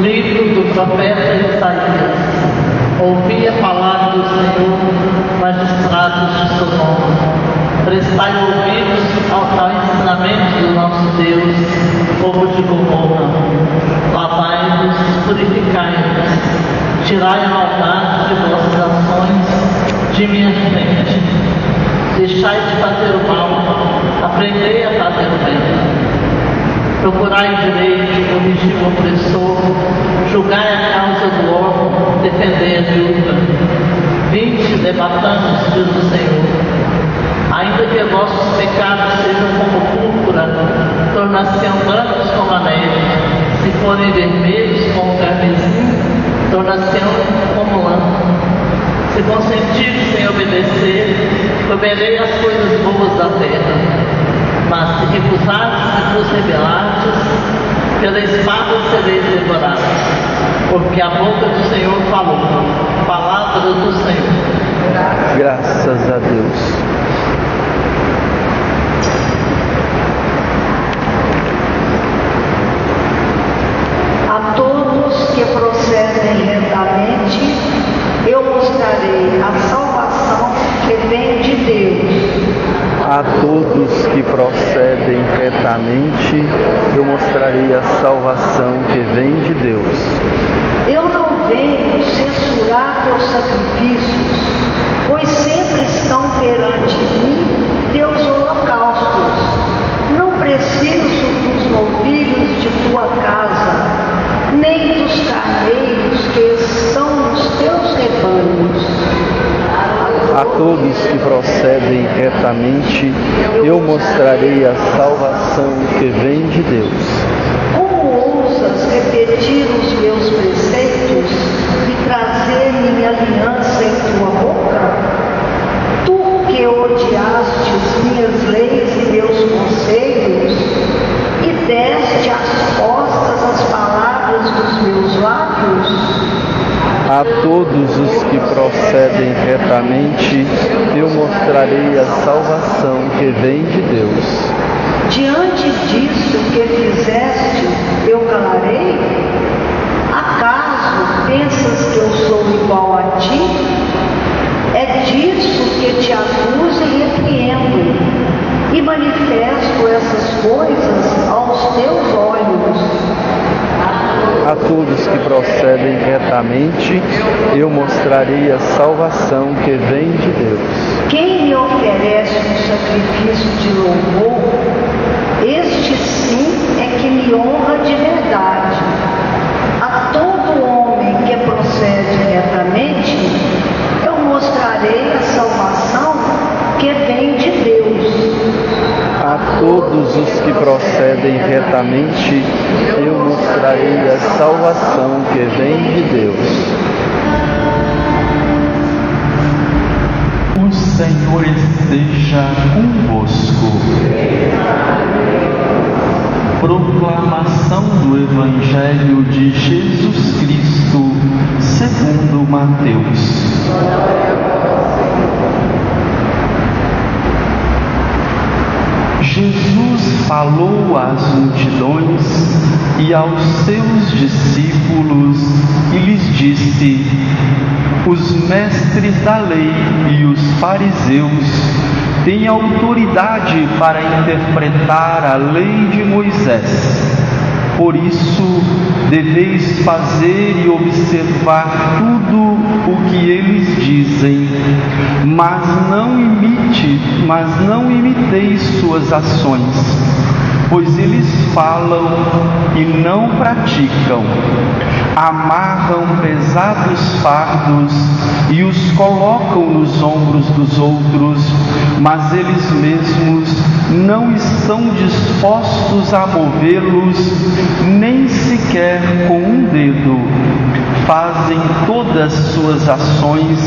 Livro do profeta Isaías. Ouvi a palavra do Senhor, magistrados de Sodoma. Prestai ouvidos ao ensinamento do nosso Deus, povo de Gomorra. Lavai-vos, purificai-vos, tirai a maldade de vossas ações de minha frente. Deixai de fazer o mal, aprendei a fazer o bem. Procurai direito, corrigir o opressor, julgai a causa do órfão, defendei a viúva. Vinde, debatamos, diz o Senhor. Ainda que vossos pecados sejam como púrpura, tornar-se-ão brancos como a neve. Se forem vermelhos como o carmesim, tornar-se-ão como lã. Se consentires em obedecer, comerei as coisas boas da terra. Mas se recusardes e vos rebelardes, pela espada sereis devorados. Porque a boca do Senhor falou, palavra do Senhor. Graças a Deus. A todos que procedem retamente, eu mostrarei a salvação que vem de Deus. A todos que procedem retamente, eu mostrarei a salvação que vem de Deus. Eu não venho censurar teus sacrifícios, pois sempre estão perante mim teus holocaustos. Não preciso dos novilhos de tua casa, nem dos carneiros que estão nos teus rebanhos. A todos que procedem retamente, eu mostrarei a salvação que vem de Deus. Como ousas repetir os meus preceitos e trazer minha aliança em tua boca? Tu que odiastes minhas leis e meus conselhos, e deste às costas as palavras dos meus lábios? A todos os que procedem retamente, eu mostrarei a salvação que vem de Deus. Diante disso que fizeste, eu calarei? Acaso pensas que eu sou igual a ti? É disso que te acuso e repreendo, e manifesto essas coisas aos teus olhos. A todos que procedem retamente, eu mostrarei a salvação que vem de Deus. Quem me oferece um sacrifício de louvor, este sim é que me honra de verdade. A todo homem que procede retamente, eu mostrarei a salvação que vem de Deus. A todos os que procedem retamente, eu mostrarei a salvação que vem de Deus. O Senhor esteja convosco. Proclamação do Evangelho de Jesus Cristo, segundo Mateus. Jesus falou às multidões e aos seus discípulos e lhes disse: os mestres da lei e os fariseus têm autoridade para interpretar a lei de Moisés. Por isso, deveis fazer e observar tudo o que eles dizem, mas não imiteis suas ações, pois eles falam e não praticam. Amarram pesados fardos e os colocam nos ombros dos outros, mas eles mesmos não estão dispostos a movê-los, nem sequer com um dedo. Fazem todas suas ações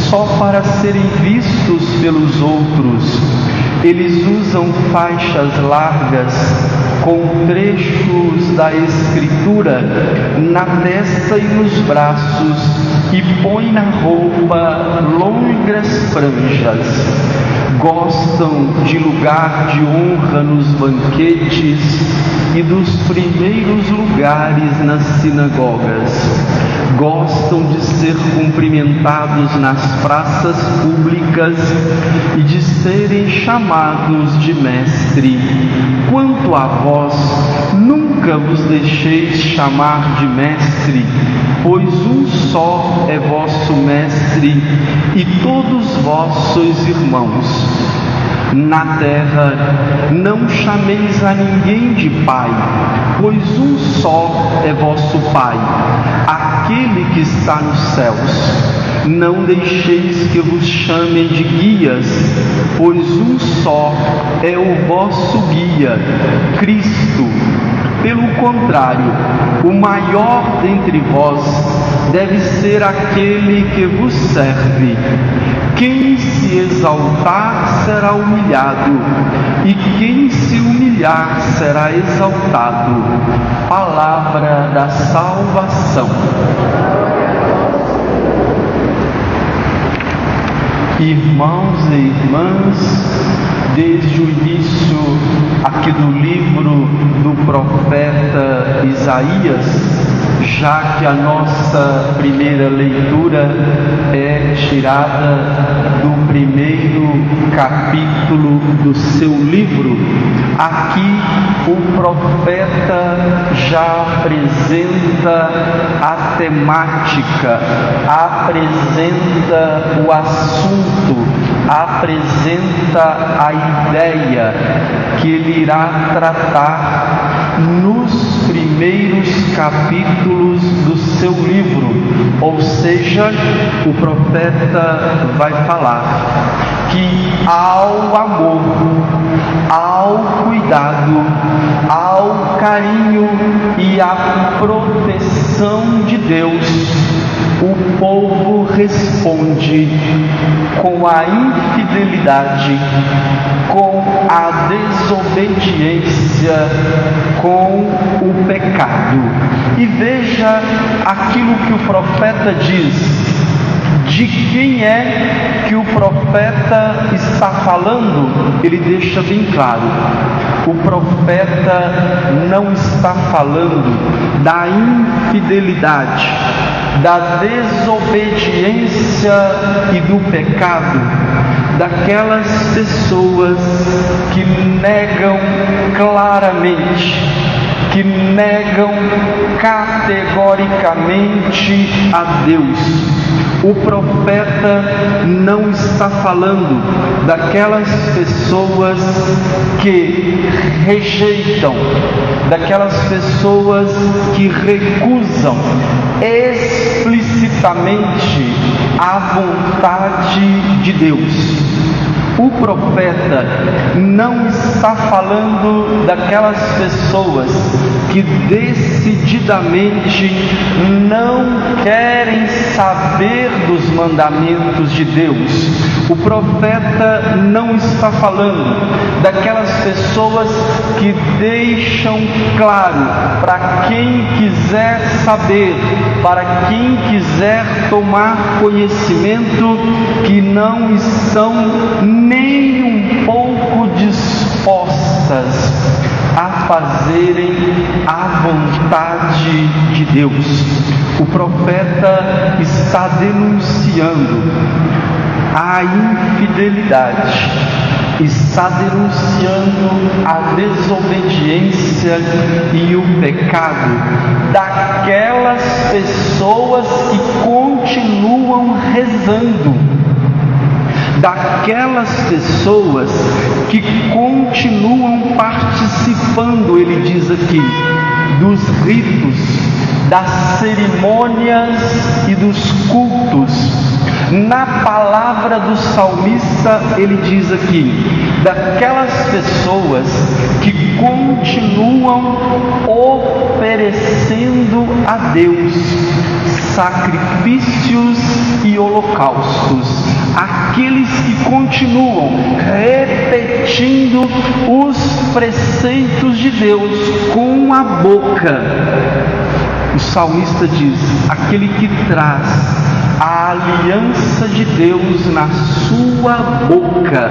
só para serem vistos pelos outros. Eles usam faixas largas com trechos da Escritura na testa e nos braços e põe na roupa longas franjas. Gostam de lugar de honra nos banquetes e dos primeiros lugares nas sinagogas. Gostam de ser cumprimentados nas praças públicas e de serem chamados de mestre. Quanto a vós, nunca vos deixeis chamar de mestre, pois um só é vosso mestre e todos vós sois irmãos. Na terra não chameis a ninguém de pai, pois um só é vosso Pai, aquele que está nos céus. Não deixeis que vos chamem de guias, pois um só é o vosso guia, Cristo. Pelo contrário, o maior dentre vós deve ser aquele que vos serve. Quem se exaltar será humilhado, e quem se humilhar será exaltado. Palavra da salvação. Irmãos e irmãs, desde o início aqui do livro do profeta Isaías, já que a nossa primeira leitura é tirada do primeiro capítulo do seu livro, aqui o profeta já apresenta a temática, apresenta o assunto, apresenta a ideia que ele irá tratar nos primeiros capítulos do seu livro. Ou seja, o profeta vai falar que ao amor, ao cuidado, ao carinho e à proteção de Deus, o povo responde com a infidelidade, com a desobediência, com o pecado. E veja aquilo que o profeta diz. De quem é que o profeta está falando? Ele deixa bem claro. O profeta não está falando da infidelidade, da desobediência e do pecado daquelas pessoas que negam claramente, que negam categoricamente a Deus. O profeta não está falando daquelas pessoas que rejeitam, daquelas pessoas que recusam explicitamente a vontade de Deus. O profeta não está falando daquelas pessoas que decididamente não querem saber dos mandamentos de Deus. O profeta não está falando daquelas pessoas que deixam claro para quem quiser saber, para quem quiser tomar conhecimento, que não estão nem um pouco dispostas a fazerem a vontade de Deus. O profeta está denunciando a infidelidade, está denunciando a desobediência e o pecado daquelas pessoas que continuam rezando, daquelas pessoas que continuam participando, ele diz aqui, dos ritos, das cerimônias e dos cultos. Na palavra do salmista, ele diz aqui, daquelas pessoas que continuam oferecendo a Deus sacrifícios e holocaustos, aqueles que continuam repetindo os preceitos de Deus com a boca. O salmista diz, aquele que traz a aliança de Deus na sua boca,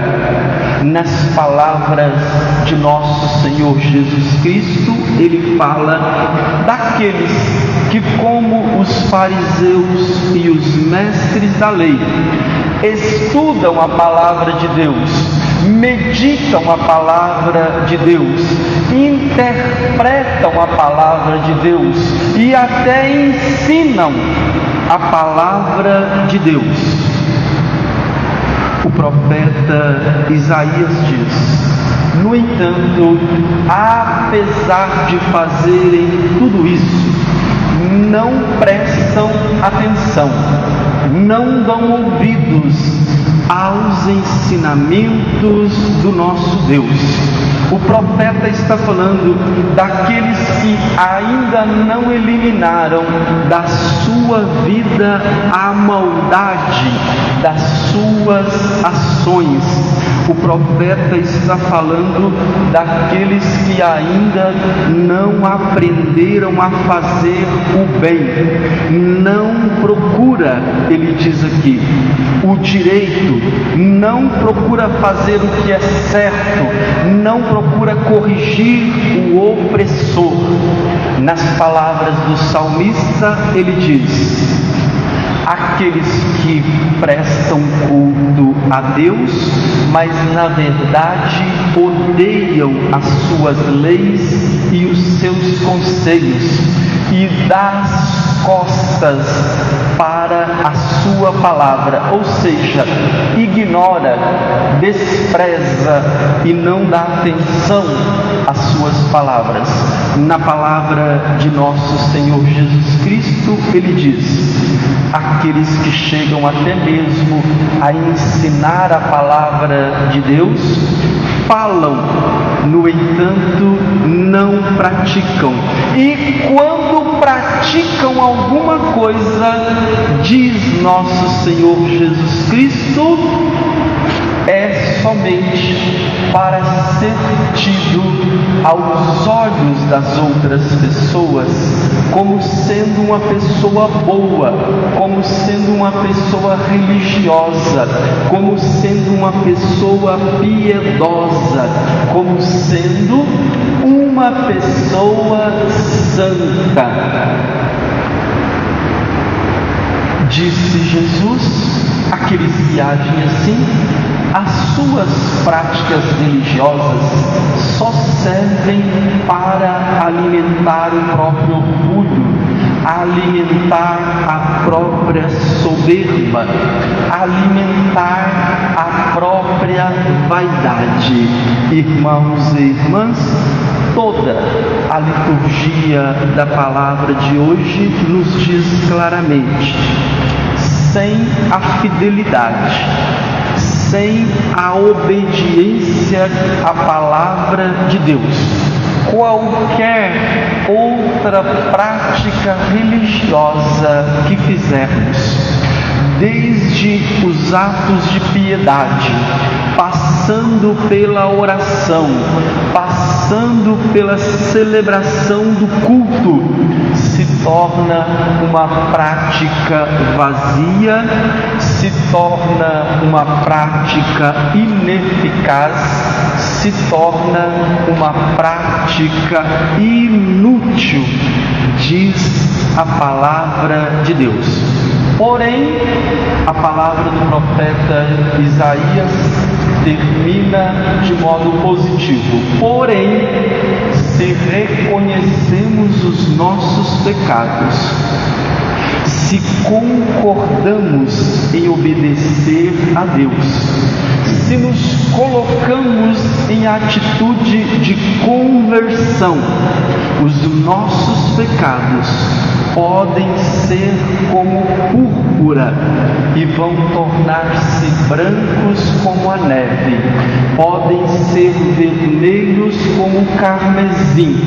nas palavras de nosso Senhor Jesus Cristo. Ele fala daqueles que, como os fariseus e os mestres da lei, estudam a palavra de Deus, meditam a palavra de Deus, interpretam a palavra de Deus e até ensinam a palavra de Deus. O profeta Isaías diz: no entanto, apesar de fazerem tudo isso, não prestam atenção, não dão ouvidos aos ensinamentos do nosso Deus. O profeta está falando daqueles que ainda não eliminaram da sua vida a maldade das suas ações. O profeta está falando daqueles que ainda não aprenderam a fazer o bem. Não procura, ele diz aqui, o direito, não procura fazer o que é certo, não procura corrigir o opressor. Nas palavras do salmista, ele diz: aqueles que prestam culto a Deus, mas na verdade odeiam as suas leis e os seus conselhos, e das costas para a sua palavra, ou seja, ignora, despreza e não dá atenção às suas palavras. Na palavra de nosso Senhor Jesus Cristo, ele diz: aqueles que chegam até mesmo a ensinar a palavra de Deus, falam, no entanto, não praticam. E quando praticam alguma coisa, diz nosso Senhor Jesus Cristo, é somente para ser tido aos olhos das outras pessoas como sendo uma pessoa boa, como sendo uma pessoa religiosa, como sendo uma pessoa piedosa, como sendo uma pessoa santa. Disse Jesus: aqueles que agem assim, as suas práticas religiosas só servem para alimentar o próprio orgulho, alimentar a própria soberba, alimentar a própria vaidade. Irmãos e irmãs, toda a liturgia da palavra de hoje nos diz claramente: sem a fidelidade, sem a obediência à palavra de Deus, qualquer outra prática religiosa que fizermos, desde os atos de piedade, passando pela oração, passando pela celebração do culto, se torna uma prática vazia, se torna uma prática ineficaz, se torna uma prática inútil, diz a palavra de Deus. Porém, a palavra do profeta Isaías termina de modo positivo. Porém, se reconhecemos os nossos pecados, se concordamos em obedecer a Deus, se nos colocamos em atitude de conversão, os nossos pecados podem ser como púrpura e vão tornar-se brancos como a neve, podem ser vermelhos como o carmesim,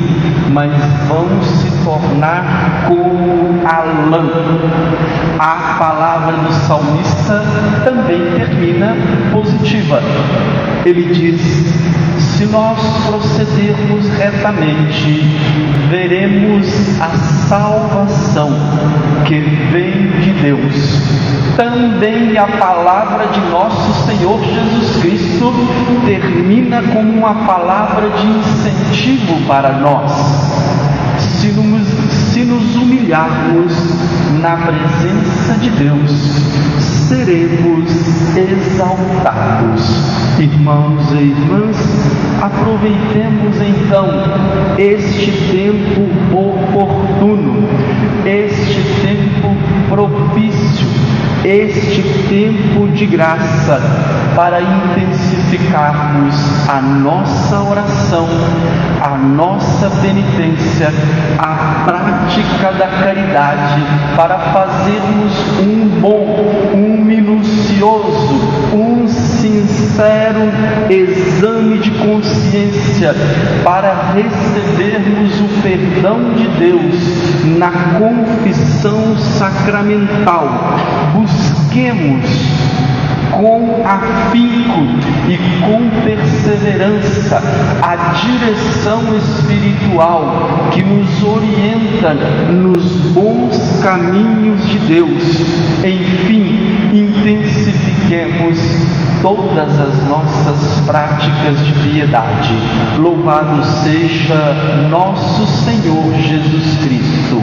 mas vão se tornar como a lã. A palavra do salmista também termina positiva. Ele diz: se nós procedermos retamente, veremos a salvação que vem de Deus. Também a palavra de nosso Senhor Jesus Cristo termina como uma palavra de incentivo para nós. Se nos humilharmos na presença de Deus, seremos exaltados. Irmãos e irmãs, aproveitemos então este tempo oportuno, este tempo propício, este tempo de graça, para intensificarmos a nossa oração, a nossa penitência, a prática da caridade, para fazermos um bom, um minucioso, um sincero exame de consciência, para recebermos o perdão de Deus na confissão sacramental. Busquemos com afinco e com perseverança a direção espiritual que nos orienta nos bons caminhos de Deus. Enfim, intensifiquemos todas as nossas práticas de piedade. Louvado seja nosso Senhor Jesus Cristo.